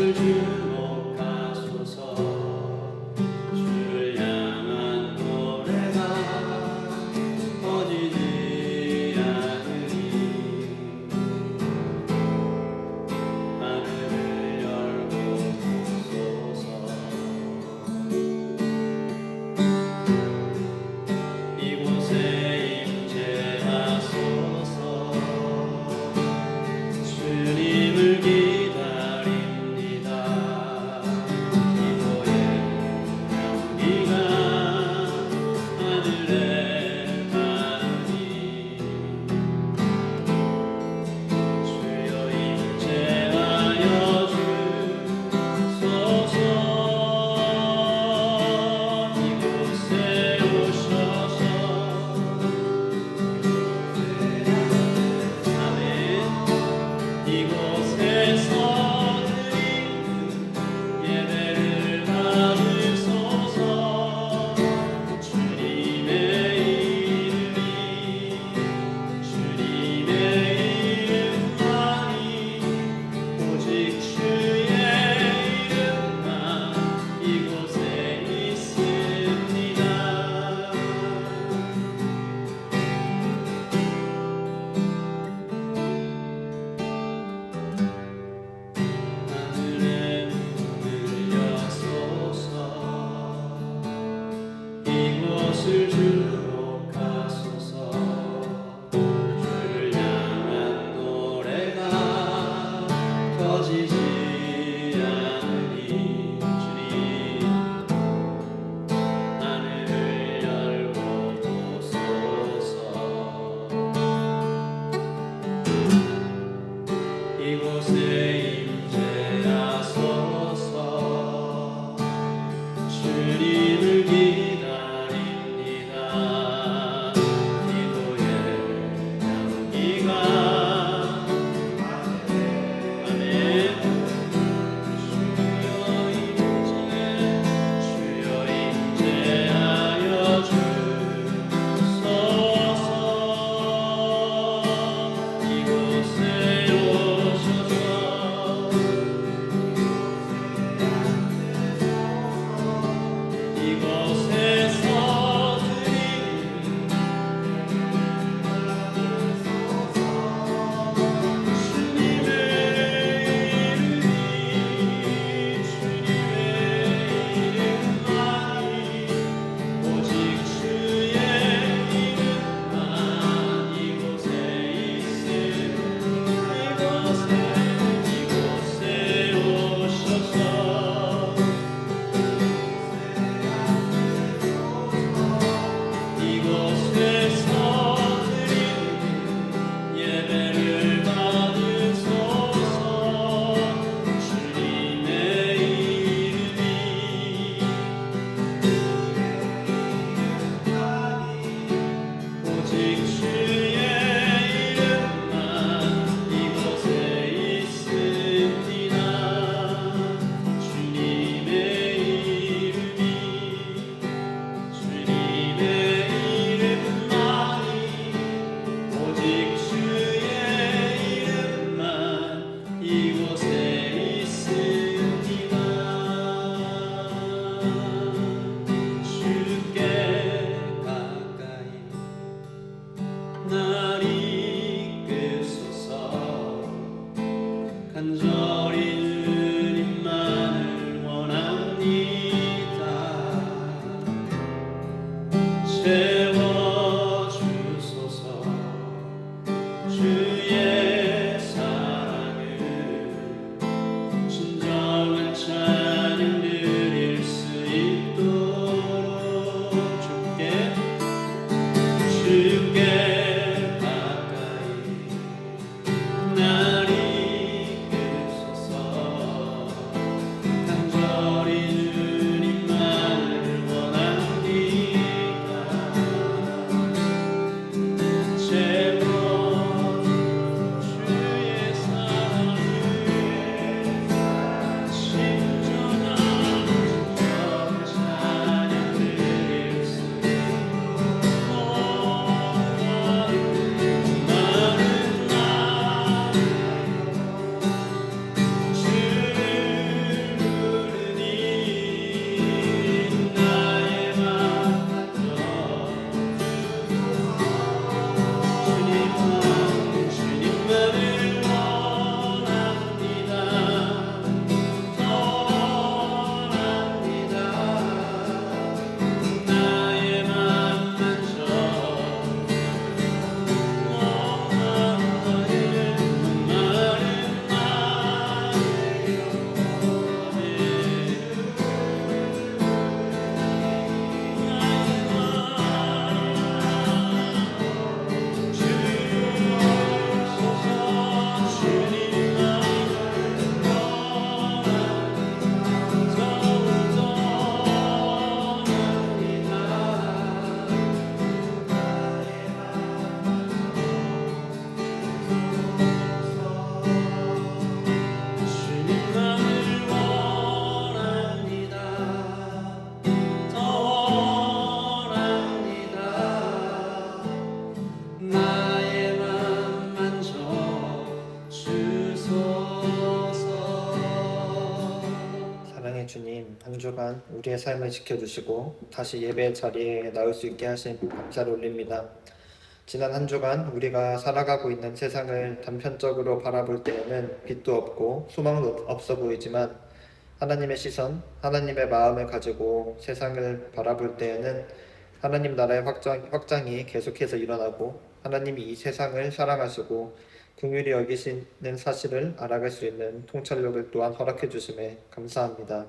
이곳을 주목하소서. 주를 향한 노래가 꺼지지 않으니 하늘을 열고 보소서. 이곳에 임재하소서. 주님을 기다립니다. 기도의 향기가 하늘에 닿으니 주여 임재하여 주소서. 이곳에 오셔서 아멘. 이곳에서 드리는 예배를 받으소서. 주님의 이름이 주님의 이름만이 오직 주의 이름만 이곳에 있습니다. 하늘의 문을 여소서. 이곳을 주목하소서. 주를 향한 노래가 꺼지지 않으니 주님 하늘을 열고 보소서. 이곳에 임재하소서. 주님을 기다립니다. 기도의 향기가 아멘. 주여 임재하여 주소서. 이곳에 오셔서 이곳에서 드리는 주님의 이름이 주님의 이름만이 오직 주의 이름만 이곳에 있으니 이곳에 오셔서 이곳에서 드리는 예배를 받으소서. 주님의 이름이 오직 주의 이름만 이곳에 있습니다. 주님의 이름이 주님의 이름만이 오직 주의 이름만 이곳에 있습니다. 주께 가까이 날 이끄소서. 간절히 주님만을 원합니다. 채워주소서. 주의 사랑을 진정한 찬양 드릴 수 있도록 주께 가까이 날 이끄소서. 간절히 주님만을 원합니다. 동안 우리의 삶을 지켜주시고 다시 예배 자리에 나올 수 있게 하신 감사를 올립니다. 지난 한 주간 우리가 살아가고 있는 세상을 단편적으로 바라볼 때에는 빛도 없고 소망도 없어 보이지만 하나님의 시선, 하나님의 마음을 가지고 세상을 바라볼 때에는 하나님 나라의 확장이 계속해서 일어나고 하나님이 이 세상을 사랑하시고 긍휼히 여기시는 사실을 알아갈 수 있는 통찰력을 또한 허락해 주심에 감사합니다.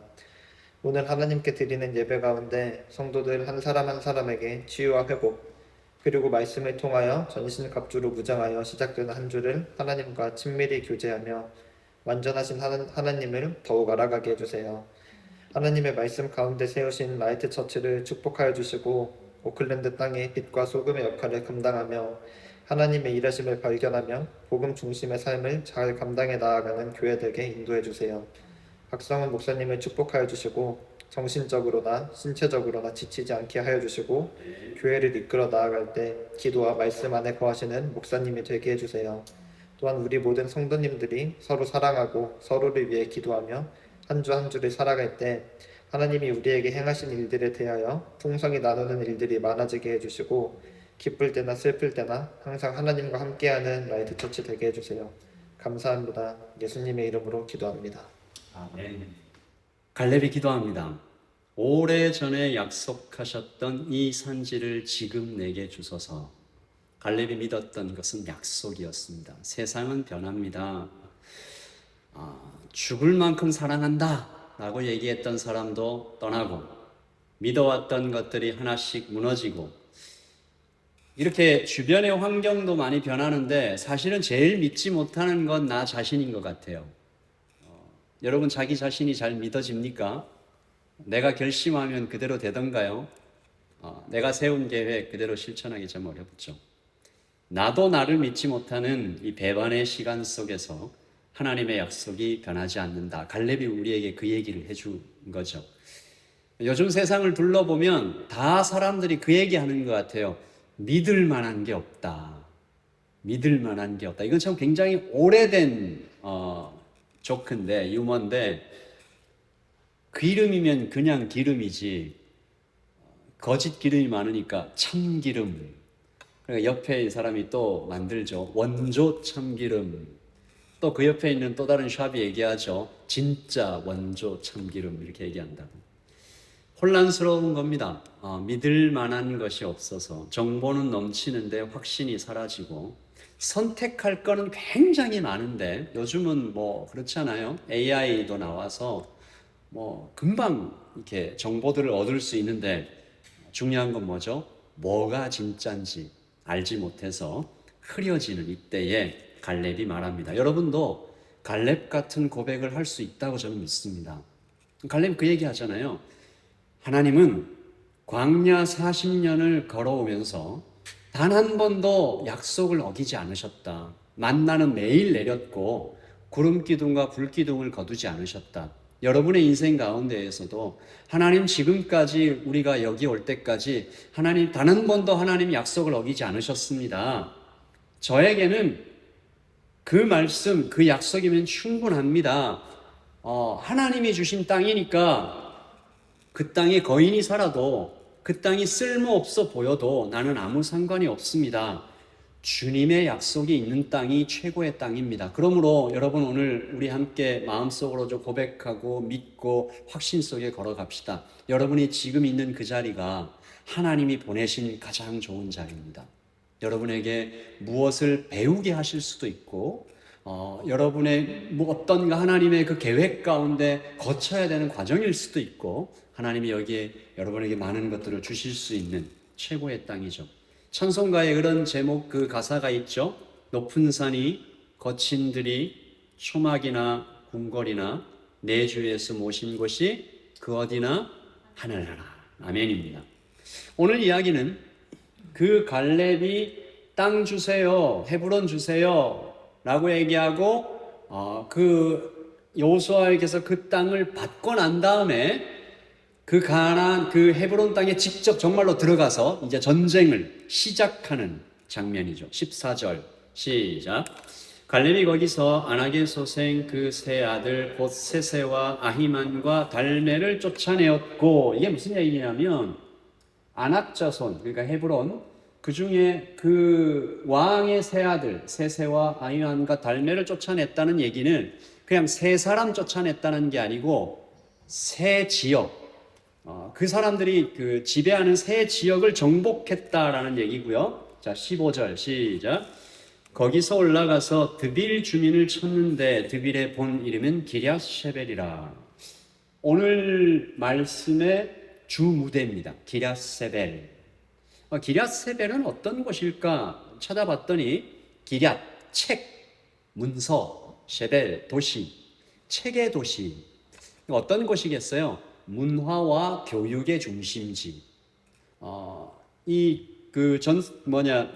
오늘 하나님께 드리는 예배 가운데 성도들 한 사람 한 사람에게 치유와 회복 그리고 말씀을 통하여 전신갑주로 무장하여 시작되는 한 주를 하나님과 친밀히 교제하며 완전하신 하나님을 더욱 알아가게 해주세요. 하나님의 말씀 가운데 세우신 라이트 처치를 축복하여 주시고 오클랜드 땅의 빛과 소금의 역할을 감당하며 하나님의 일하심을 발견하며 복음 중심의 삶을 잘 감당해 나아가는 교회들에게 인도해 주세요. 박성훈 목사님을 축복하여 주시고 정신적으로나 신체적으로나 지치지 않게 하여 주시고 교회를 이끌어 나아갈 때 기도와 말씀 안에 거하시는 목사님이 되게 해주세요. 또한 우리 모든 성도님들이 서로 사랑하고 서로를 위해 기도하며 한 주 한 주를 살아갈 때 하나님이 우리에게 행하신 일들에 대하여 풍성히 나누는 일들이 많아지게 해주시고 기쁠 때나 슬플 때나 항상 하나님과 함께하는 라이트 처치 되게 해주세요. 감사합니다. 예수님의 이름으로 기도합니다. 아멘. 갈렙이 기도합니다. 오래전에 약속하셨던 이 산지를 지금 내게 주소서. 갈렙이 믿었던 것은 약속이었습니다. 세상은 변합니다. 죽을 만큼 사랑한다 라고 얘기했던 사람도 떠나고 믿어왔던 것들이 하나씩 무너지고 이렇게 주변의 환경도 많이 변하는데 사실은 제일 믿지 못하는 건 나 자신인 것 같아요. 여러분 자기 자신이 잘 믿어집니까? 내가 결심하면 그대로 되던가요? 내가 세운 계획 그대로 실천하기 참 어렵죠. 나도 나를 믿지 못하는 이 배반의 시간 속에서 하나님의 약속이 변하지 않는다. 갈렙이 우리에게 그 얘기를 해준 거죠. 요즘 세상을 둘러보면 다 사람들이 그 얘기하는 것 같아요. 믿을 만한 게 없다. 믿을 만한 게 없다. 이건 참 굉장히 오래된 조크인데 유머인데 기름이면 그냥 기름이지 거짓 기름이 많으니까 참기름. 그러니까 옆에 사람이 또 만들죠. 원조 참기름. 또 그 옆에 있는 또 다른 샵이 얘기하죠. 진짜 원조 참기름 이렇게 얘기한다고. 혼란스러운 겁니다. 믿을 만한 것이 없어서 정보는 넘치는데 확신이 사라지고 선택할 거는 굉장히 많은데 요즘은 뭐 그렇잖아요. AI도 나와서 뭐 금방 이렇게 정보들을 얻을 수 있는데 중요한 건 뭐죠? 뭐가 진짜인지 알지 못해서 흐려지는 이때에 갈렙이 말합니다. 여러분도 갈렙 같은 고백을 할 수 있다고 저는 믿습니다. 갈렙 그 얘기 하잖아요. 하나님은 광야 40년을 걸어오면서 단 한 번도 약속을 어기지 않으셨다. 만나는 매일 내렸고 구름 기둥과 불 기둥을 거두지 않으셨다. 여러분의 인생 가운데에서도 하나님 지금까지 우리가 여기 올 때까지 하나님 단 한 번도 하나님 약속을 어기지 않으셨습니다. 저에게는 그 말씀, 그 약속이면 충분합니다. 하나님이 주신 땅이니까 그 땅에 거인이 살아도 그 땅이 쓸모없어 보여도 나는 아무 상관이 없습니다. 주님의 약속이 있는 땅이 최고의 땅입니다. 그러므로 여러분 오늘 우리 함께 마음속으로 좀 고백하고 믿고 확신 속에 걸어갑시다. 여러분이 지금 있는 그 자리가 하나님이 보내신 가장 좋은 자리입니다. 여러분에게 무엇을 배우게 하실 수도 있고 여러분의 어떤가 하나님의 그 계획 가운데 거쳐야 되는 과정일 수도 있고 하나님이 여기에 여러분에게 많은 것들을 주실 수 있는 최고의 땅이죠. 찬송가에 그런 제목 그 가사가 있죠. 높은 산이 거친 들이 초막이나 궁궐이나 내 주 예수 모신 곳이 그 어디나 하늘나라. 아멘입니다. 오늘 이야기는 그 갈렙이 땅 주세요, 헤브론 주세요 라고 얘기하고 그 여호수아에게서 그 땅을 받고 난 다음에 그 가나안 그 헤브론 땅에 직접 정말로 들어가서 이제 전쟁을 시작하는 장면이죠. 14절 시작. 갈렙이 거기서 아낙의 소생 그 세 아들 곧 세세와 아히만과 달메를 쫓아내었고, 이게 무슨 얘기냐면 아낙 자손, 그러니까 헤브론, 그 중에 그 왕의 세 아들 세세와 아히만과 달메를 쫓아냈다는 얘기는 그냥 세 사람 쫓아냈다는 게 아니고 세 지역, 그 사람들이 그 지배하는 세 지역을 정복했다라는 얘기고요. 자, 15절 시작. 거기서 올라가서 드빌 주민을 쳤는데 드빌의 본 이름은 기랴세벨이라. 오늘 말씀의 주 무대입니다. 기랴세벨. 기랴세벨은 어떤 곳일까 찾아봤더니 기랴, 책, 문서, 세벨, 도시, 책의 도시. 어떤 곳이겠어요? 문화와 교육의 중심지.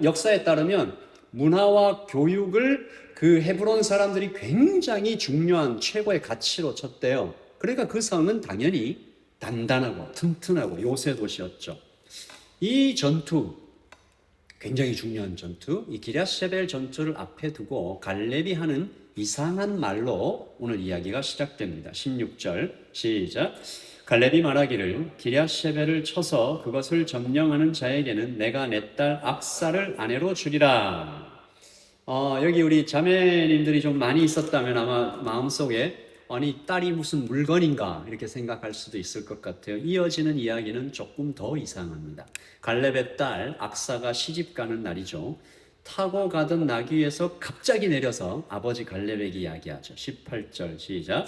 역사에 따르면 문화와 교육을 그 헤브론 사람들이 굉장히 중요한 최고의 가치로 쳤대요. 그러니까 그 성은 당연히 단단하고 튼튼하고 요새 도시였죠. 이 전투, 굉장히 중요한 전투, 이 기랴세벨 전투를 앞에 두고 갈렙이 하는 이상한 말로 오늘 이야기가 시작됩니다. 16절 시작. 갈렙이 말하기를 기랴세벨을 쳐서 그것을 점령하는 자에게는 내가 내 딸 악사를 아내로 주리라. 여기 우리 자매님들이 좀 많이 있었다면 아마 마음속에 아니 딸이 무슨 물건인가 이렇게 생각할 수도 있을 것 같아요. 이어지는 이야기는 조금 더 이상합니다. 갈렙의 딸 악사가 시집 가는 날이죠. 타고 가던 나귀에서 갑자기 내려서 아버지 갈렙에게 이야기하죠. 18절 시작.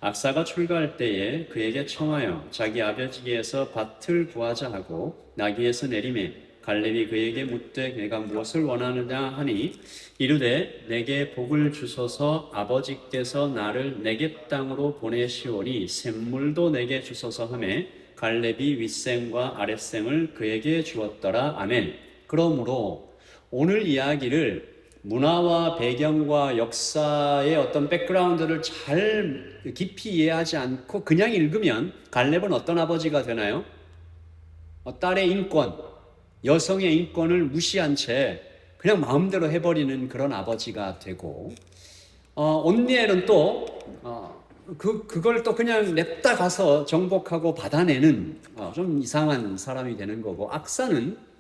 악사가 출가할 때에 그에게 청하여 자기 아버지에게서 밭을 구하자 하고 나귀에서 내리매 갈렙이 그에게 묻되 내가 무엇을 원하느냐 하니 이르되 내게 복을 주소서 아버지께서 나를 네겝 땅으로 보내시오니 샘물도 내게 주소서 하매 갈렙이 윗생과 아랫생을 그에게 주었더라. 아멘. 그러므로 오늘 이야기를 문화와 배경과 역사의 어떤 백그라운드를 잘 깊이 이해하지 않고 그냥 읽으면 갈렙은 어떤 아버지가 되나요? 딸의 인권, 여성의 인권을 무시한 채 그냥 마음대로 해버리는 그런 아버지가 되고, 온니엘은 또 그걸 또 그냥 냅다 가서 정복하고 받아내는 좀 이상한 사람이 되는 거고, 악사는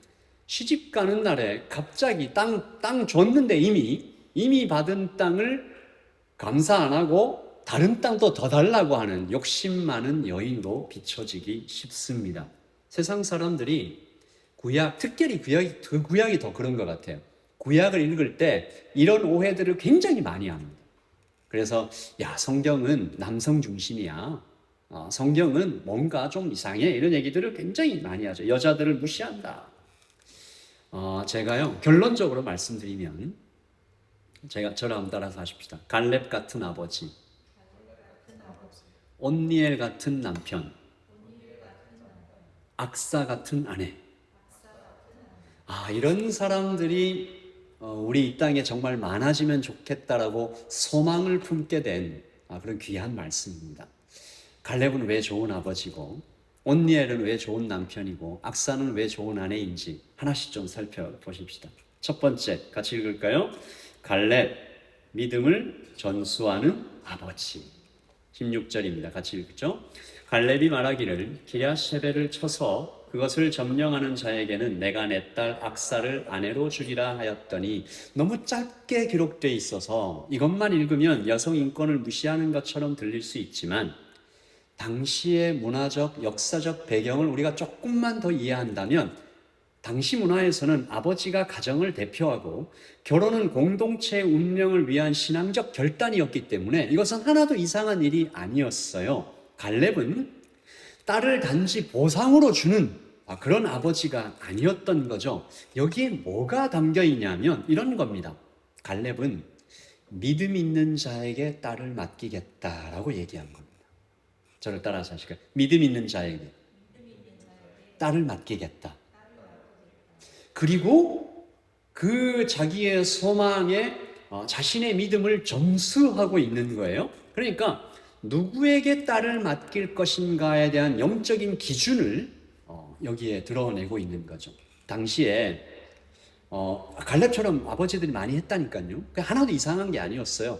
시집 가는 날에 갑자기 땅 줬는데 이미 받은 땅을 감사 안 하고 다른 땅도 더 달라고 하는 욕심 많은 여인으로 비춰지기 쉽습니다. 세상 사람들이 특별히 구약이 더 그런 것 같아요. 구약을 읽을 때 이런 오해들을 굉장히 많이 합니다. 그래서 성경은 남성 중심이야. 성경은 뭔가 좀 이상해. 이런 얘기들을 굉장히 많이 하죠. 여자들을 무시한다. 제가요 결론적으로 말씀드리면 저를 한번 따라서 하십시다. 갈렙 같은 아버지, 온니엘 같은 남편, 악사 같은 아내. 이런 사람들이 우리 이 땅에 정말 많아지면 좋겠다라고 소망을 품게 된 그런 귀한 말씀입니다. 갈렙은 왜 좋은 아버지고, 온니엘은 왜 좋은 남편이고, 악사는 왜 좋은 아내인지 하나씩 좀 살펴보십시다. 첫 번째, 같이 읽을까요? 갈렙, 믿음을 전수하는 아버지. 16절입니다. 같이 읽죠? 갈렙이 말하기를 기랴세벨을 쳐서 그것을 점령하는 자에게는 내가 내 딸 악사를 아내로 주리라 하였더니, 너무 짧게 기록되어 있어서 이것만 읽으면 여성 인권을 무시하는 것처럼 들릴 수 있지만 당시의 문화적, 역사적 배경을 우리가 조금만 더 이해한다면 당시 문화에서는 아버지가 가정을 대표하고 결혼은 공동체의 운명을 위한 신앙적 결단이었기 때문에 이것은 하나도 이상한 일이 아니었어요. 갈렙은 딸을 단지 보상으로 주는 그런 아버지가 아니었던 거죠. 여기에 뭐가 담겨 있냐면 이런 겁니다. 갈렙은 믿음 있는 자에게 딸을 맡기겠다라고 얘기한 겁니다. 저를 따라서 하실까요? 믿음 있는 자에게 딸을 맡기겠다. 그리고 그 자기의 소망에 자신의 믿음을 점수하고 있는 거예요. 그러니까 누구에게 딸을 맡길 것인가에 대한 영적인 기준을 여기에 드러내고 있는 거죠. 당시에 갈렙처럼 아버지들이 많이 했다니까요. 하나도 이상한 게 아니었어요.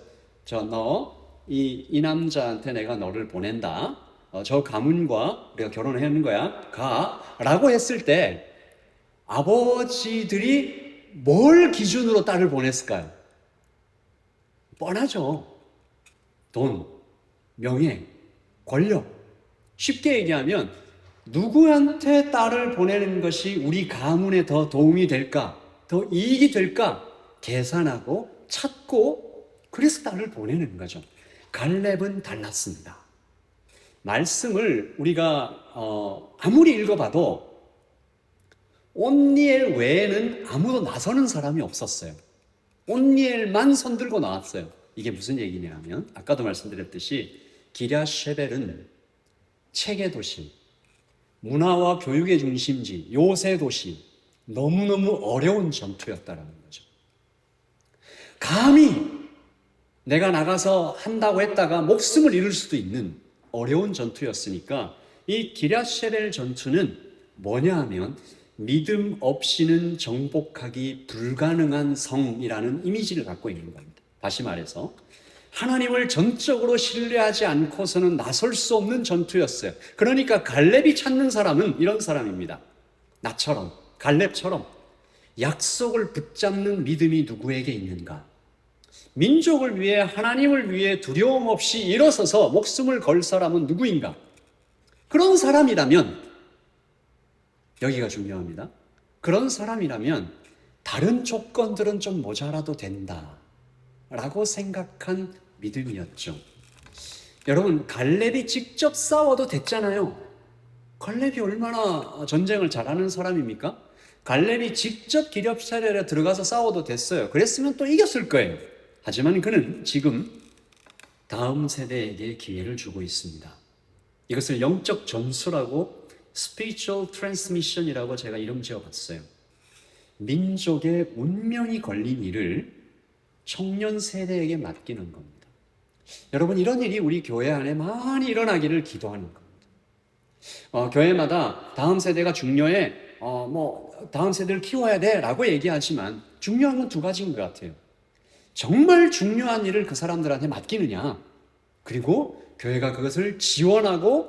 이 남자한테 내가 너를 보낸다. 저 가문과 우리가 결혼하는 거야. 라고 했을 때 아버지들이 뭘 기준으로 딸을 보냈을까요? 뻔하죠. 돈, 명예, 권력. 쉽게 얘기하면 누구한테 딸을 보내는 것이 우리 가문에 더 도움이 될까? 더 이익이 될까? 계산하고 찾고 그래서 딸을 보내는 거죠. 갈렙은 달랐습니다. 말씀을 우리가 아무리 읽어봐도 온니엘 외에는 아무도 나서는 사람이 없었어요. 온니엘만 손들고 나왔어요. 이게 무슨 얘기냐면 아까도 말씀드렸듯이 기랴쉐벨은 체계 도시, 문화와 교육의 중심지, 요새 도시, 너무너무 어려운 전투였다라는 거죠. 감히 내가 나가서 한다고 했다가 목숨을 잃을 수도 있는 어려운 전투였으니까 이 기랴쉐벨 전투는 뭐냐 하면 믿음 없이는 정복하기 불가능한 성이라는 이미지를 갖고 있는 겁니다. 다시 말해서 하나님을 전적으로 신뢰하지 않고서는 나설 수 없는 전투였어요. 그러니까 갈렙이 찾는 사람은 이런 사람입니다. 나처럼, 갈렙처럼 약속을 붙잡는 믿음이 누구에게 있는가? 민족을 위해, 하나님을 위해 두려움 없이 일어서서 목숨을 걸 사람은 누구인가? 그런 사람이라면, 여기가 중요합니다. 그런 사람이라면 다른 조건들은 좀 모자라도 된다 라고 생각한 믿음이었죠. 여러분, 갈렙이 직접 싸워도 됐잖아요. 갈렙이 얼마나 전쟁을 잘하는 사람입니까? 갈렙이 직접 기럇사렐에 들어가서 싸워도 됐어요. 그랬으면 또 이겼을 거예요. 하지만 그는 지금 다음 세대에게 기회를 주고 있습니다. 이것을 영적 전수라고 spiritual transmission이라고 제가 이름 지어봤어요. 민족의 운명이 걸린 일을 청년 세대에게 맡기는 겁니다. 여러분, 이런 일이 우리 교회 안에 많이 일어나기를 기도하는 겁니다. 교회마다 다음 세대가 중요해, 다음 세대를 키워야 돼 라고 얘기하지만 중요한 건 두 가지인 것 같아요. 정말 중요한 일을 그 사람들한테 맡기느냐, 그리고 교회가 그것을 지원하고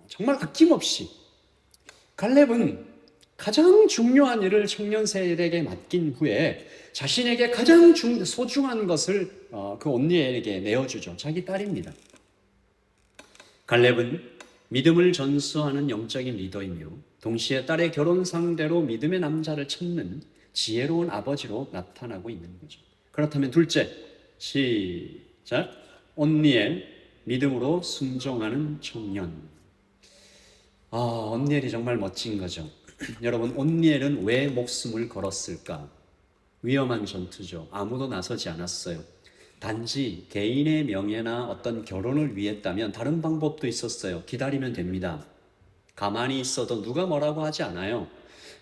정말 아낌없이. 갈렙은 가장 중요한 일을 청년 세대에게 맡긴 후에 자신에게 가장 소중한 것을 그 온니엘에게 내어주죠. 자기 딸입니다. 갈렙은 믿음을 전수하는 영적인 리더이며 동시에 딸의 결혼 상대로 믿음의 남자를 찾는 지혜로운 아버지로 나타나고 있는 거죠. 그렇다면 둘째, 시작. 온니엘, 믿음으로 순종하는 청년. 온니엘이 정말 멋진 거죠. 여러분, 온니엘은 왜 목숨을 걸었을까? 위험한 전투죠. 아무도 나서지 않았어요. 단지 개인의 명예나 어떤 결혼을 위했다면 다른 방법도 있었어요. 기다리면 됩니다. 가만히 있어도 누가 뭐라고 하지 않아요.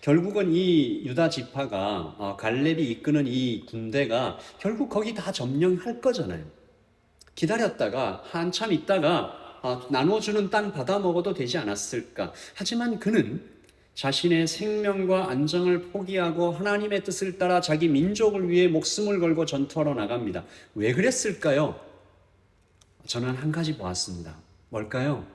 결국은 이 유다 지파가 갈렙이 이끄는 이 군대가 결국 거기 다 점령할 거잖아요. 기다렸다가 한참 있다가 나눠주는 땅 받아 먹어도 되지 않았을까. 하지만 그는 자신의 생명과 안정을 포기하고 하나님의 뜻을 따라 자기 민족을 위해 목숨을 걸고 전투하러 나갑니다. 왜 그랬을까요? 저는 한 가지 보았습니다. 뭘까요?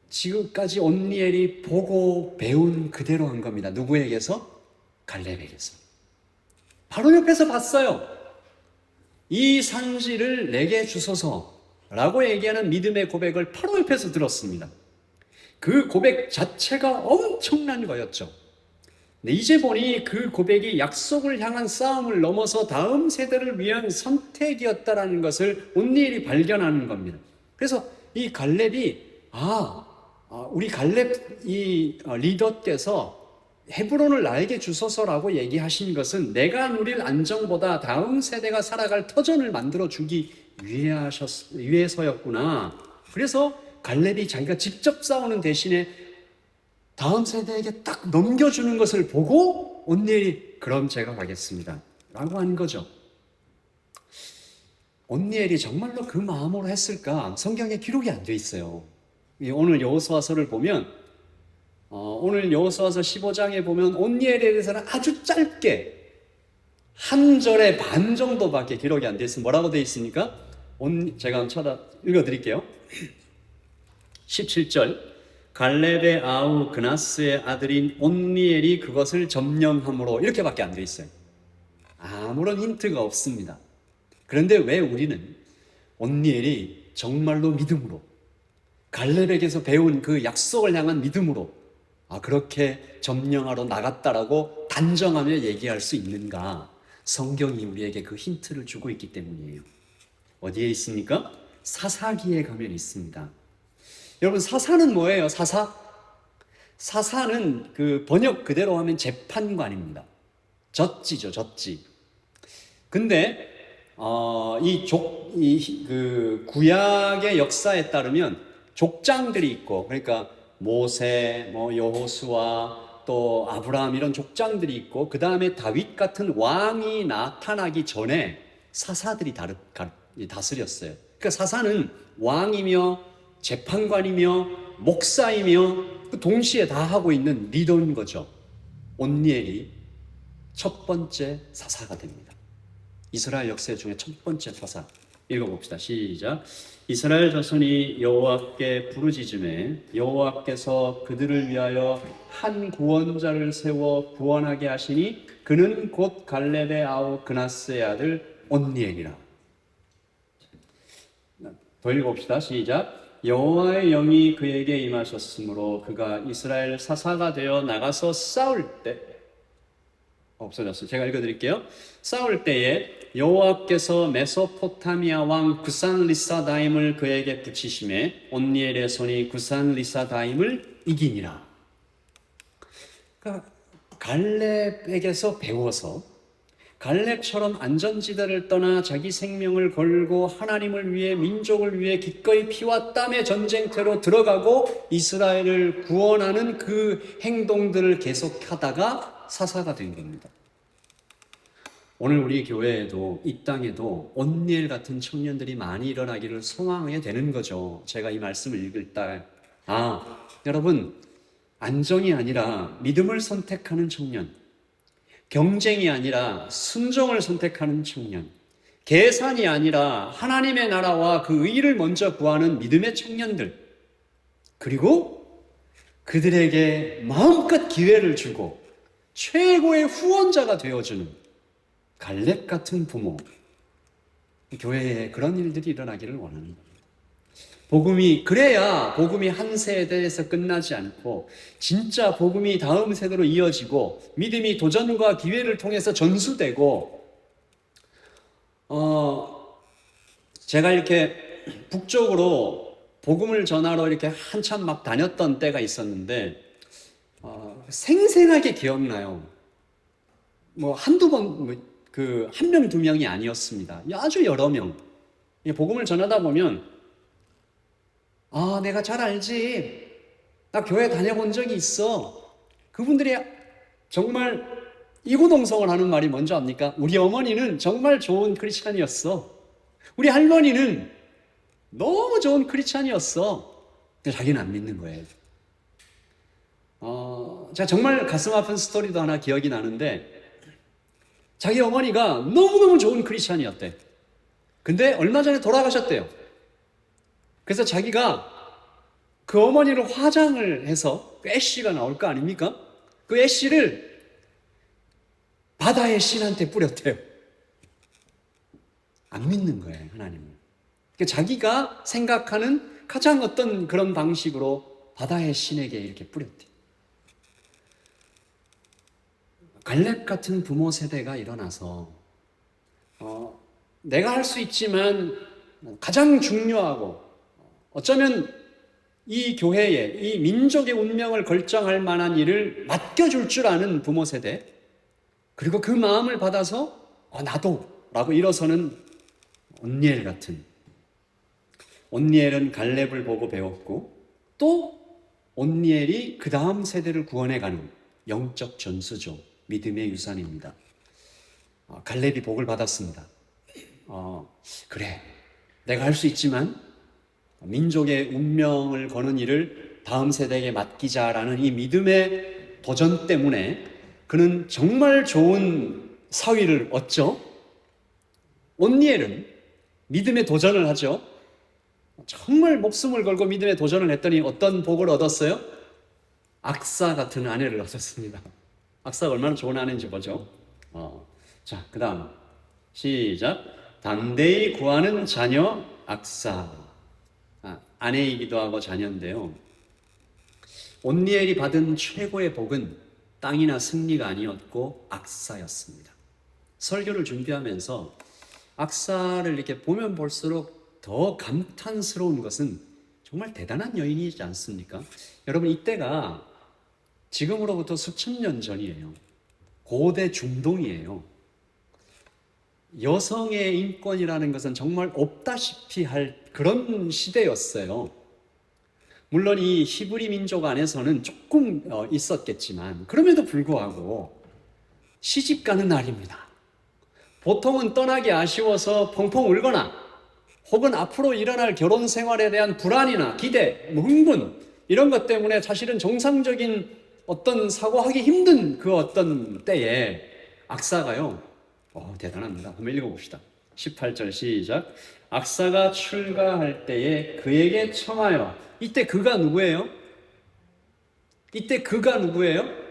지금까지 온니엘이 보고 배운 그대로 한 겁니다. 누구에게서? 갈렙에게서. 바로 옆에서 봤어요. 이 산지를 내게 주소서 라고 얘기하는 믿음의 고백을 바로 옆에서 들었습니다. 그 고백 자체가 엄청난 거였죠. 근데 이제 보니 그 고백이 약속을 향한 싸움을 넘어서 다음 세대를 위한 선택이었다라는 것을 온니엘이 발견하는 겁니다. 그래서 이 갈렙이 우리 갈렙 이 리더께서 헤브론을 나에게 주소서라고 얘기하신 것은 내가 누릴 안정보다 다음 세대가 살아갈 터전을 만들어 주기 위해서였구나. 그래서 갈렙이 자기가 직접 싸우는 대신에 다음 세대에게 딱 넘겨주는 것을 보고 온니엘이 그럼 제가 가겠습니다 라고 한 거죠. 온니엘이 정말로 그 마음으로 했을까? 성경에 기록이 안 돼 있어요. 오늘 여호수아서를 보면 오늘 여호수아서 15장에 보면 온니엘에 대해서는 아주 짧게 한 절의 반 정도밖에 기록이 안 돼 있습니다. 뭐라고 돼 있습니까? 제가 한번 읽어드릴게요. 17절 갈렙의 아우 그나스의 아들인 온니엘이 그것을 점령함으로 이렇게밖에 안 돼 있어요. 아무런 힌트가 없습니다. 그런데 왜 우리는 온니엘이 정말로 믿음으로 갈렙에게서 배운 그 약속을 향한 믿음으로 그렇게 점령하러 나갔다라고 단정하며 얘기할 수 있는가? 성경이 우리에게 그 힌트를 주고 있기 때문이에요. 어디에 있습니까? 사사기에 가면 있습니다. 여러분, 사사는 뭐예요? 사사는 그 번역 그대로 하면 재판관입니다. 젖지죠, 젖지. 근데 그 구약의 역사에 따르면 족장들이 있고, 그러니까 모세, 여호수아, 또 아브라함 이런 족장들이 있고, 그 다음에 다윗 같은 왕이 나타나기 전에 사사들이 다스렸어요. 그러니까 사사는 왕이며 재판관이며 목사이며 동시에 다 하고 있는 리더인 거죠. 온니엘이 첫 번째 사사가 됩니다. 이스라엘 역사 중에 첫 번째 사사. 읽어봅시다. 시작. 이스라엘 자손이 여호와께 부르짖음에 여호와께서 그들을 위하여 한 구원자를 세워 구원하게 하시니 그는 곧 갈렙의 아우 그나스의 아들 온니엘이라. 더 읽어봅시다. 시작. 여호와의 영이 그에게 임하셨으므로 그가 이스라엘 사사가 되어 나가서 싸울 때 없어졌어요. 제가 읽어드릴게요. 싸울 때에 여호와께서 메소포타미아 왕 구산리사다임을 그에게 붙이심에 온니엘의 손이 구산리사다임을 이기니라. 그러니까 갈렙에게서 배워서 갈렙처럼 안전지대를 떠나 자기 생명을 걸고 하나님을 위해 민족을 위해 기꺼이 피와 땀의 전쟁터로 들어가고 이스라엘을 구원하는 그 행동들을 계속하다가 사사가 된 겁니다. 오늘 우리 교회에도 이 땅에도 온니엘 같은 청년들이 많이 일어나기를 소망하게 되는 거죠. 제가 이 말씀을 읽을 때 여러분, 안정이 아니라 믿음을 선택하는 청년, 경쟁이 아니라 순종을 선택하는 청년, 계산이 아니라 하나님의 나라와 그 의를 먼저 구하는 믿음의 청년들, 그리고 그들에게 마음껏 기회를 주고 최고의 후원자가 되어주는 갈렙 같은 부모, 교회에 그런 일들이 일어나기를 원하는 겁니다. 그래야 복음이 한 세대에서 끝나지 않고 진짜 복음이 다음 세대로 이어지고 믿음이 도전과 기회를 통해서 전수되고, 제가 이렇게 북쪽으로 복음을 전하러 이렇게 한참 막 다녔던 때가 있었는데 생생하게 기억나요. 한두 번, 한 명, 두 명이 아니었습니다. 아주 여러 명. 복음을 전하다 보면 내가 잘 알지. 나 교회 다녀본 적이 있어. 그분들이 정말 이구동성을 하는 말이 뭔지 압니까? 우리 어머니는 정말 좋은 크리스찬이었어. 우리 할머니는 너무 좋은 크리스찬이었어. 근데 자기는 안 믿는 거예요. 제가 정말 가슴 아픈 스토리도 하나 기억이 나는데, 자기 어머니가 너무너무 좋은 크리스찬이었대. 근데 얼마 전에 돌아가셨대요. 그래서 자기가 그 어머니를 화장을 해서 그 애쉬가 나올 거 아닙니까? 그 애쉬를 바다의 신한테 뿌렸대요. 안 믿는 거예요, 하나님을. 그러니까 자기가 생각하는 가장 어떤 그런 방식으로 바다의 신에게 이렇게 뿌렸대요. 갈렙 같은 부모 세대가 일어나서 내가 할 수 있지만 가장 중요하고 어쩌면 이 교회의, 이 민족의 운명을 결정할 만한 일을 맡겨줄 줄 아는 부모 세대, 그리고 그 마음을 받아서 나도 라고 일어서는 온니엘 같은, 온니엘은 갈렙을 보고 배웠고 또 온니엘이 그 다음 세대를 구원해가는 영적 전수죠. 믿음의 유산입니다. 갈렙이 복을 받았습니다. 그래, 내가 할 수 있지만 민족의 운명을 거는 일을 다음 세대에게 맡기자라는 이 믿음의 도전 때문에 그는 정말 좋은 사위를 얻죠. 온니엘은 믿음의 도전을 하죠. 정말 목숨을 걸고 믿음의 도전을 했더니 어떤 복을 얻었어요? 악사 같은 아내를 얻었습니다. 악사가 얼마나 좋은 아내인지 보죠. 자, 그 다음 시작. 담대히 구하는 자녀 악사. 아내이기도 하고 자녀인데요. 온니엘이 받은 최고의 복은 땅이나 승리가 아니었고 악사였습니다. 설교를 준비하면서 악사를 이렇게 보면 볼수록 더 감탄스러운 것은 정말 대단한 여인이지 않습니까? 여러분, 이때가 지금으로부터 수천 년 전이에요. 고대 중동이에요. 여성의 인권이라는 것은 정말 없다시피 할 그런 시대였어요. 물론 이 히브리 민족 안에서는 조금 있었겠지만 그럼에도 불구하고 시집 가는 날입니다. 보통은 떠나기 아쉬워서 펑펑 울거나 혹은 앞으로 일어날 결혼 생활에 대한 불안이나 기대, 흥분 이런 것 때문에 사실은 정상적인 어떤 사고하기 힘든 그 어떤 때에 악사가요, 대단합니다. 한번 읽어봅시다. 18절 시작. 악사가 출가할 때에 그에게 청하여. 이때 그가 누구예요?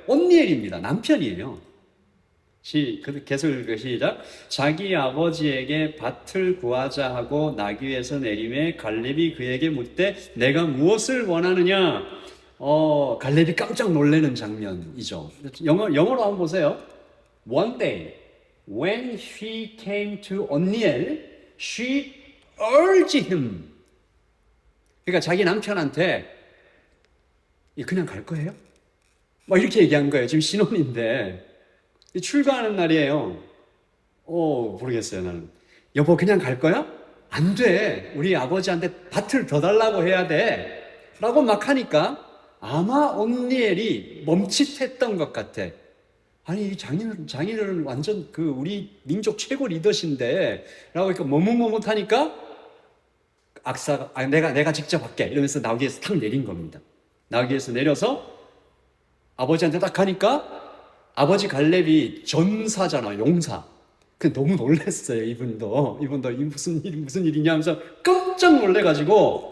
온니엘입니다. 남편이에요. 계속 시작. 자기 아버지에게 밭을 구하자 하고 나귀에서 내림에 갈렙이 그에게 묻되 내가 무엇을 원하느냐? 갈렙이 깜짝 놀라는 장면이죠. 영어로 한번 보세요. One day, when she came to Othniel, she urged him. 그러니까 자기 남편한테 그냥 갈 거예요? 막 이렇게 얘기한 거예요. 지금 신혼인데 출가하는 날이에요. 모르겠어요, 나는. 여보, 그냥 갈 거야? 안 돼. 우리 아버지한테 밭을 더 달라고 해야 돼. 라고 막 하니까 아마 온니엘이 멈칫했던 것 같아. 아니, 장인어른 완전 우리 민족 최고 리더신데 라고 그러니까 머뭇머뭇하니까 악사가 내가 직접 할게 이러면서 나귀에서 탁 내린 겁니다. 나귀에서 내려서 아버지한테 딱 가니까 아버지 갈렙이 전사잖아, 용사. 너무 놀랐어요, 이분도 무슨 일이냐 하면서 깜짝 놀래가지고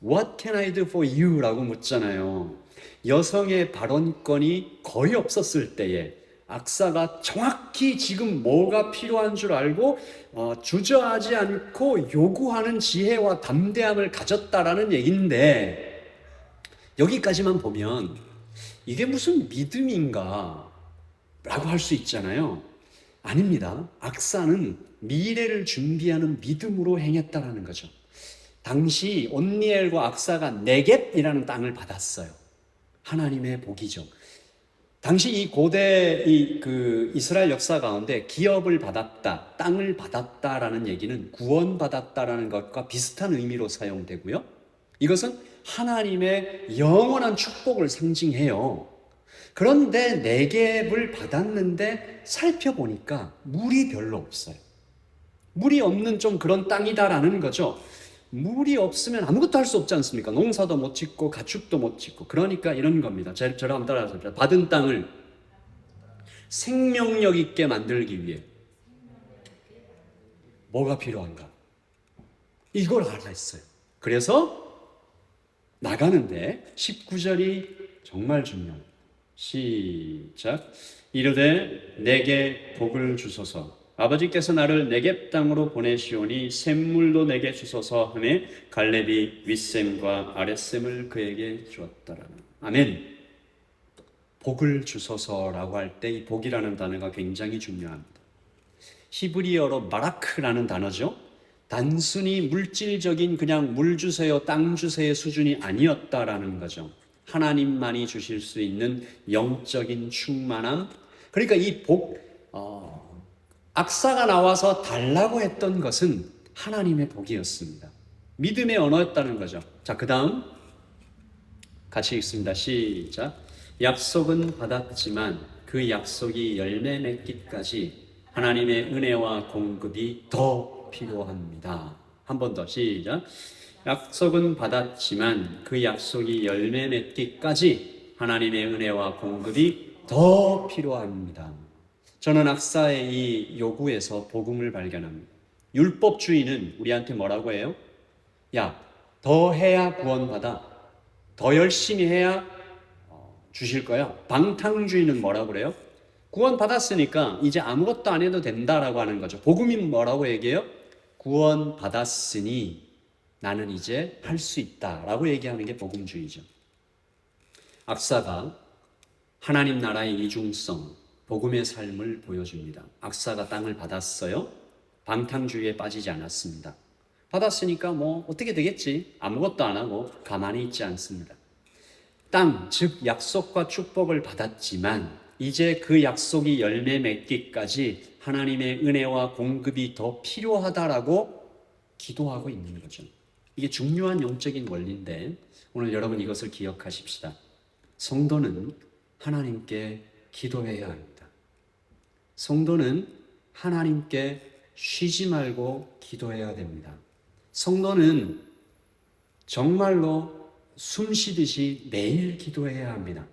What can I do for you? 라고 묻잖아요. 여성의 발언권이 거의 없었을 때에 악사가 정확히 지금 뭐가 필요한 줄 알고 주저하지 않고 요구하는 지혜와 담대함을 가졌다라는 얘기인데, 여기까지만 보면 이게 무슨 믿음인가 라고 할 수 있잖아요. 아닙니다. 악사는 미래를 준비하는 믿음으로 행했다라는 거죠. 당시 온니엘과 악사가 네겝이라는 땅을 받았어요. 하나님의 복이죠. 당시 이 고대 이스라엘 역사 가운데 기업을 받았다, 땅을 받았다라는 얘기는 구원받았다라는 것과 비슷한 의미로 사용되고요. 이것은 하나님의 영원한 축복을 상징해요. 그런데 네겝을 받았는데 살펴보니까 물이 별로 없어요. 물이 없는 좀 그런 땅이다라는 거죠. 물이 없으면 아무것도 할 수 없지 않습니까? 농사도 못 짓고 가축도 못 짓고. 그러니까 이런 겁니다. 저를 한번 따라하세요. 받은 땅을 생명력 있게 만들기 위해 뭐가 필요한가? 이걸 알았어요. 그래서 나가는데 19절이 정말 중요해요. 시작. 이르되 내게 복을 주소서. 아버지께서 나를 네겝 땅으로 보내시오니 샘물도 내게 주소서 하매 갈렙이 윗샘과 아랫샘을 그에게 주었더라. 아멘. 복을 주소서라고 할 때 이 복이라는 단어가 굉장히 중요합니다. 히브리어로 바라크라는 단어죠. 단순히 물질적인 그냥 물 주세요, 땅 주세요 수준이 아니었다라는 거죠. 하나님만이 주실 수 있는 영적인 충만함. 그러니까 이 악사가 나와서 달라고 했던 것은 하나님의 복이었습니다. 믿음의 언어였다는 거죠. 자, 그 다음 같이 읽습니다. 시작. 약속은 받았지만 그 약속이 열매 맺기까지 하나님의 은혜와 공급이 더 필요합니다. 한 번 더 시작. 약속은 받았지만 그 약속이 열매 맺기까지 하나님의 은혜와 공급이 더 필요합니다. 저는 악사의 이 요구에서 복음을 발견합니다. 율법주의는 우리한테 뭐라고 해요? 야, 더 해야 구원받아. 더 열심히 해야 주실 거야. 방탕주의는 뭐라고 그래요? 구원받았으니까 이제 아무것도 안 해도 된다라고 하는 거죠. 복음이 뭐라고 얘기해요? 구원받았으니 나는 이제 할 수 있다라고 얘기하는 게 복음주의죠. 악사가 하나님 나라의 이중성, 복음의 삶을 보여줍니다. 악사가 땅을 받았어요. 방탕주의에 빠지지 않았습니다. 받았으니까 뭐 어떻게 되겠지? 아무것도 안 하고 가만히 있지 않습니다. 땅, 즉 약속과 축복을 받았지만 이제 그 약속이 열매 맺기까지 하나님의 은혜와 공급이 더 필요하다라고 기도하고 있는 거죠. 이게 중요한 영적인 원리인데 오늘 여러분 이것을 기억하십시다. 성도는 하나님께 기도해야 합니다. 성도는 하나님께 쉬지 말고 기도해야 됩니다. 성도는 정말로 숨 쉬듯이 매일 기도해야 합니다.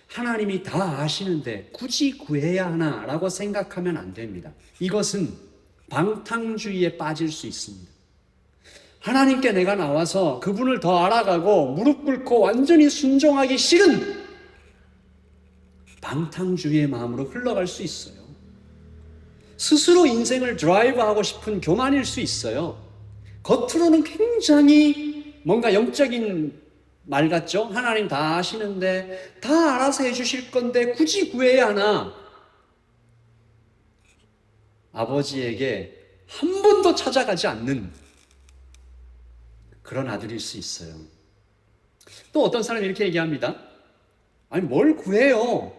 하나님이 다 아시는데 굳이 구해야 하나라고 생각하면 안 됩니다. 이것은 방탕주의에 빠질 수 있습니다. 하나님께 내가 나와서 그분을 더 알아가고 무릎 꿇고 완전히 순종하기 싫은 방탕주의의 마음으로 흘러갈 수 있어요. 스스로 인생을 드라이브하고 싶은 교만일 수 있어요. 겉으로는 굉장히 뭔가 영적인 말 같죠? 하나님 다 아시는데 다 알아서 해주실 건데 굳이 구해야 하나? 아버지에게 한 번도 찾아가지 않는 그런 아들일 수 있어요. 또 어떤 사람이 이렇게 얘기합니다. 아니 뭘 구해요?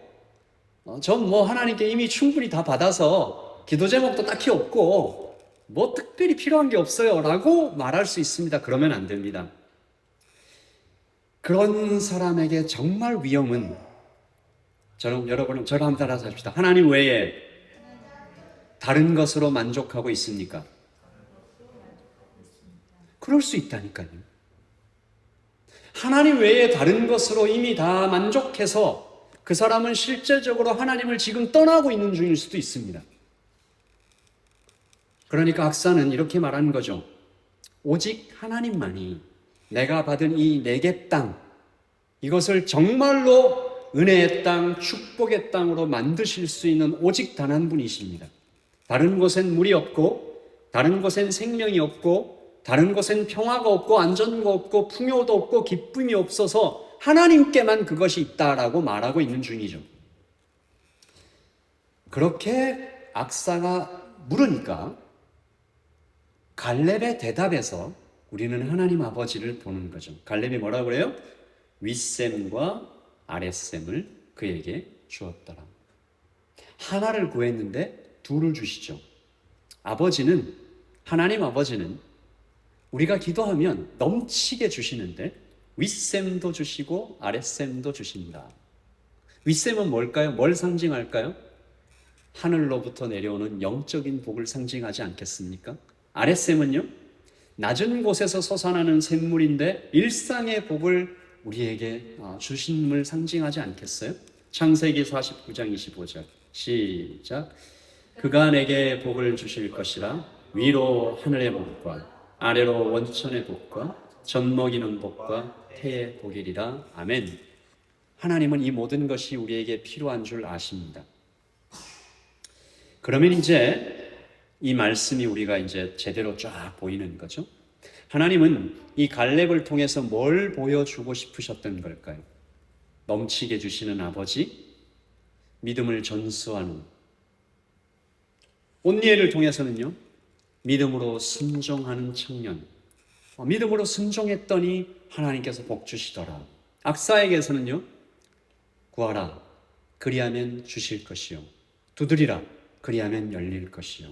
전 뭐 하나님께 이미 충분히 다 받아서 기도 제목도 딱히 없고 뭐 특별히 필요한 게 없어요 라고 말할 수 있습니다. 그러면 안 됩니다. 그런 사람에게 정말 위험은 여러분은 저를 한번 따라서 합시다. 하나님 외에 다른 것으로 만족하고 있습니까? 그럴 수 있다니까요. 하나님 외에 다른 것으로 이미 다 만족해서 그 사람은 실제적으로 하나님을 지금 떠나고 있는 중일 수도 있습니다. 그러니까 악사는 이렇게 말하는 거죠. 오직 하나님만이 내가 받은 이 내게 땅, 이것을 정말로 은혜의 땅, 축복의 땅으로 만드실 수 있는 오직 단 한 분이십니다. 다른 곳엔 물이 없고, 다른 곳엔 생명이 없고, 다른 곳엔 평화가 없고, 안전가 없고, 풍요도 없고, 기쁨이 없어서 하나님께만 그것이 있다라고 말하고 있는 중이죠. 그렇게 악사가 물으니까 갈렙의 대답에서 우리는 하나님 아버지를 보는 거죠. 갈렙이 뭐라고 그래요? 윗셈과 아랫셈을 그에게 주었더라. 하나를 구했는데 둘을 주시죠. 하나님 아버지는 우리가 기도하면 넘치게 주시는데 윗셈도 주시고 아랫셈도 주신다. 윗셈은 뭘까요? 뭘 상징할까요? 하늘로부터 내려오는 영적인 복을 상징하지 않겠습니까? 아랫셈은요? 낮은 곳에서 솟아나는 샘물인데 일상의 복을 우리에게 주심을 상징하지 않겠어요? 창세기 49장 25절 시작. 그가 내게 복을 주실 것이라. 위로 하늘의 복과 아래로 원천의 복과 젖먹이는 복과 태의 복이리라. 아멘. 하나님은 이 모든 것이 우리에게 필요한 줄 아십니다. 그러면 이제 이 말씀이 우리가 이제 제대로 쫙 보이는 거죠. 하나님은 이 갈렙을 통해서 뭘 보여주고 싶으셨던 걸까요? 넘치게 주시는 아버지, 믿음을 전수하는, 온니엘을 통해서는요, 믿음으로 순종하는 청년, 믿음으로 순종했더니 하나님께서 복 주시더라. 악사에게서는요, 구하라, 그리하면 주실 것이요, 두드리라, 그리하면 열릴 것이요.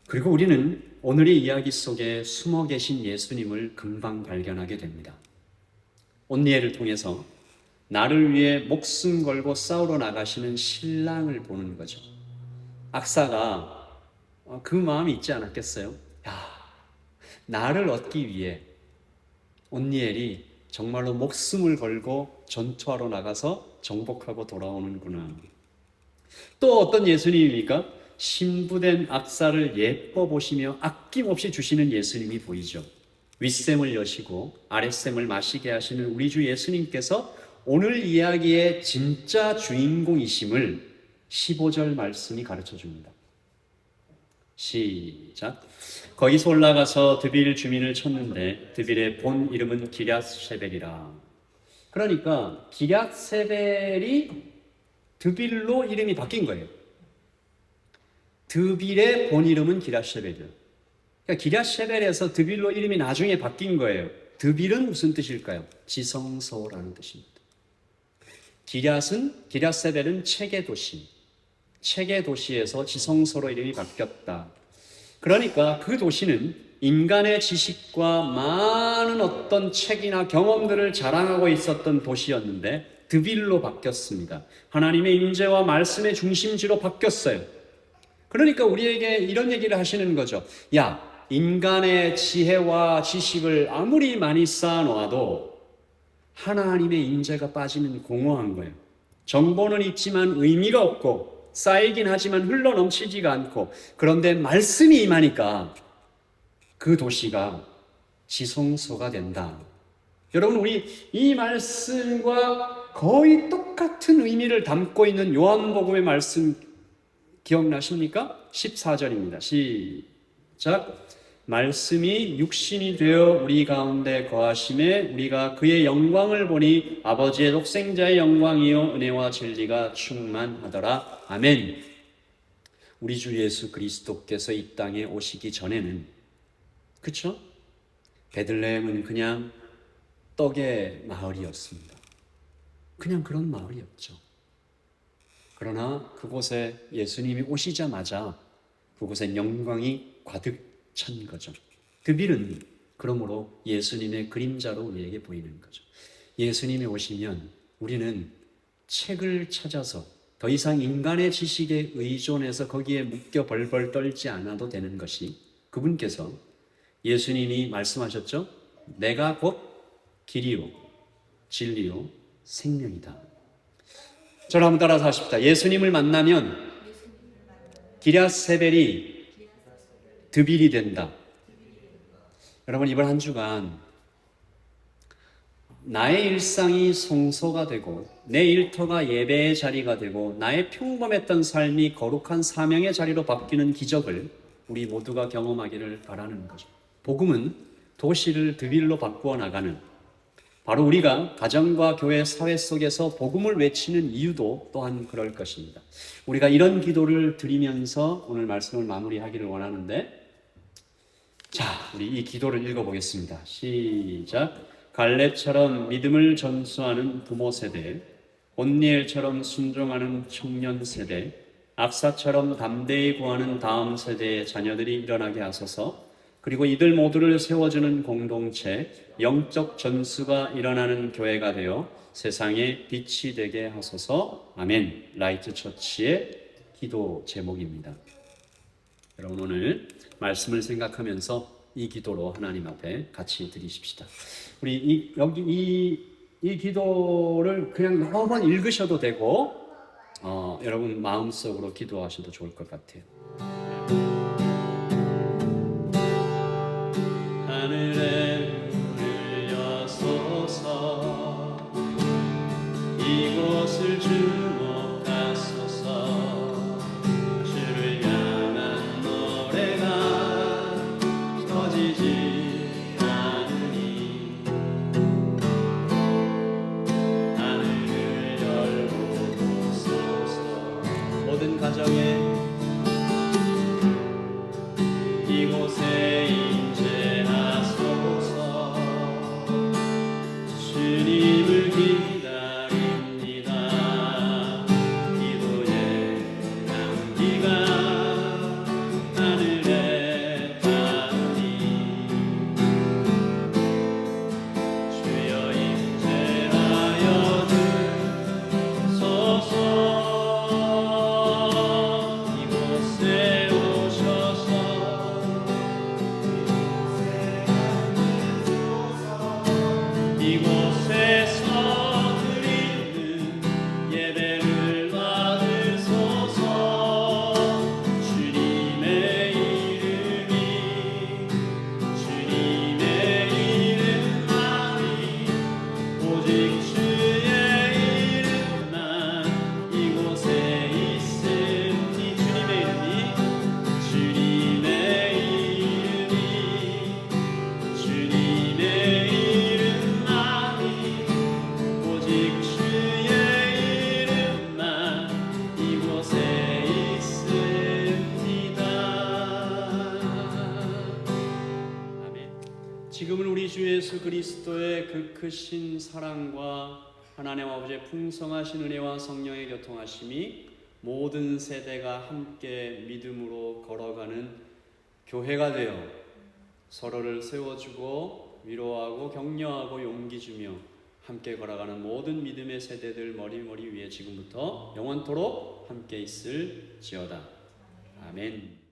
그리고 우리는 오늘의 이야기 속에 숨어 계신 예수님을 금방 발견하게 됩니다. 온니엘을 통해서 나를 위해 목숨 걸고 싸우러 나가시는 신랑을 보는 거죠. 악사가 그 마음이 있지 않았겠어요? 야, 나를 얻기 위해 온니엘이 정말로 목숨을 걸고 전투하러 나가서 정복하고 돌아오는구나. 또 어떤 예수님입니까? 신부된 악사를 예뻐 보시며 아낌없이 주시는 예수님이 보이죠. 윗셈을 여시고 아랫셈을 마시게 하시는 우리 주 예수님께서 오늘 이야기의 진짜 주인공이심을 15절 말씀이 가르쳐 줍니다. 시작. 거기서 올라가서 드빌 주민을 쳤는데 드빌의 본 이름은 기럇세벨이라. 그러니까 기럇세벨이 드빌로 이름이 바뀐 거예요. 드빌의 본 이름은 기럇세벨이에요. 그러니까 기럇세벨에서 드빌로 이름이 나중에 바뀐 거예요. 드빌은 무슨 뜻일까요? 지성소라는 뜻입니다. 기럇세벨은 책의 도시. 책의 도시에서 지성소로 이름이 바뀌었다. 그러니까 그 도시는 인간의 지식과 많은 어떤 책이나 경험들을 자랑하고 있었던 도시였는데 드빌로 바뀌었습니다. 하나님의 임재와 말씀의 중심지로 바뀌었어요. 그러니까 우리에게 이런 얘기를 하시는 거죠. 야, 인간의 지혜와 지식을 아무리 많이 쌓아놓아도 하나님의 임재가 빠지면 공허한 거예요. 정보는 있지만 의미가 없고 쌓이긴 하지만 흘러넘치지가 않고, 그런데 말씀이 임하니까 그 도시가 지성소가 된다. 여러분, 우리 이 말씀과 거의 똑같은 의미를 담고 있는 요한복음의 말씀 기억나십니까? 14절입니다. 시작. 말씀이 육신이 되어 우리 가운데 거하심에 우리가 그의 영광을 보니 아버지의 독생자의 영광이요 은혜와 진리가 충만하더라. 아멘. 우리 주 예수 그리스도께서 이 땅에 오시기 전에는, 그쵸? 베들레헴은 그냥 떡의 마을이었습니다. 그냥 그런 마을이었죠. 그러나 그곳에 예수님이 오시자마자 그곳엔 영광이 가득 찬 거죠. 드빌은 그러므로 예수님의 그림자로 우리에게 보이는 거죠. 예수님이 오시면 우리는 책을 찾아서 더 이상 인간의 지식에 의존해서 거기에 묶여 벌벌 떨지 않아도 되는 것이, 그분께서 예수님이 말씀하셨죠. 내가 곧 길이요 진리요 생명이다. 저를 한번 따라서 하십시다. 예수님을 만나면 기럇세벨이 드빌이 된다. 여러분, 이번 한 주간 나의 일상이 성소가 되고 내 일터가 예배의 자리가 되고 나의 평범했던 삶이 거룩한 사명의 자리로 바뀌는 기적을 우리 모두가 경험하기를 바라는 거죠. 복음은 도시를 드빌로 바꾸어 나가는, 바로 우리가 가정과 교회, 사회 속에서 복음을 외치는 이유도 또한 그럴 것입니다. 우리가 이런 기도를 드리면서 오늘 말씀을 마무리하기를 원하는데, 자, 우리 이 기도를 읽어보겠습니다. 시작. 갈렙처럼 믿음을 전수하는 부모 세대, 온니엘처럼 순종하는 청년 세대, 악사처럼 담대히 구하는 다음 세대의 자녀들이 일어나게 하소서. 그리고 이들 모두를 세워주는 공동체, 영적 전수가 일어나는 교회가 되어 세상에 빛이 되게 하소서. 아멘. 라이트 처치의 기도 제목입니다. 여러분, 오늘 말씀을 생각하면서 이 기도로 하나님 앞에 같이 드리십시다. 우리 이 기도를 그냥 여러 번 읽으셔도 되고, 여러분 마음속으로 기도하셔도 좋을 것 같아요. 하늘에 문을 여소서, 이곳을 주목하소서. 주를 향한 노래가 꺼지지 않으니 하늘을 열고 보소서. 모든 가정에 이곳에 임재하소서. 주님을 기다립니다. 기도의 향기가 하늘에 닿으니 주여 임재하여 주소서. 곳에 있습니다. 아멘. 지금은 우리 주 예수 그리스도의 그 크신 사랑과 하나님 아버지의 풍성하신 은혜와 성령의 교통하심이 모든 세대가 함께 믿음으로 걸어가는 교회가 되어 서로를 세워주고 위로하고 격려하고 용기 주며 함께 걸어가는 모든 믿음의 세대들 머리 위에 지금부터 영원토록 함께 있을지어다. 아멘.